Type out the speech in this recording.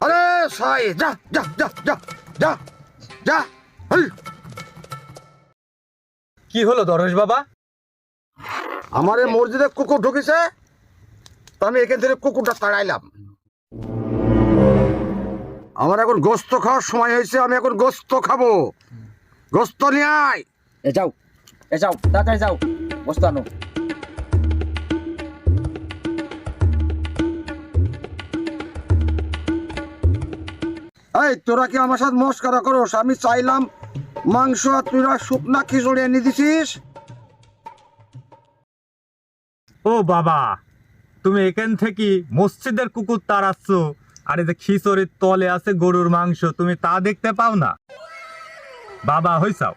আরে সাই যা যা যা যা যা যা হেই। কি হলো দরজ বাবা? আমার এই মসজিদে কুকুর ঢুকেছে, তো আমি এখান থেকে কুকুরটা তাড়াইলাম। আমার এখন গোস্ত খাওয়ার সময় হয়েছে, আমি এখন গোস্ত খাবো। গোস্ত নিয়ে আয়। এ যাও তাড়াতাড়ি যাও, বসতে আনো। এই তোরা কি আমার সাথে মস্করা করোস? আমি চাইলাম মাংস, আর তুইরা শুকনা খিচুড়ি এনে দিছিস। ও বাবা, তুমি এখান থেকে মসজিদের কুকুর তাড়াচ্ছ, আর এই যে খিচুড়ির তলে আছে গরুর মাংস, তুমি তা দেখতে পাও না? বাবা হইছাও।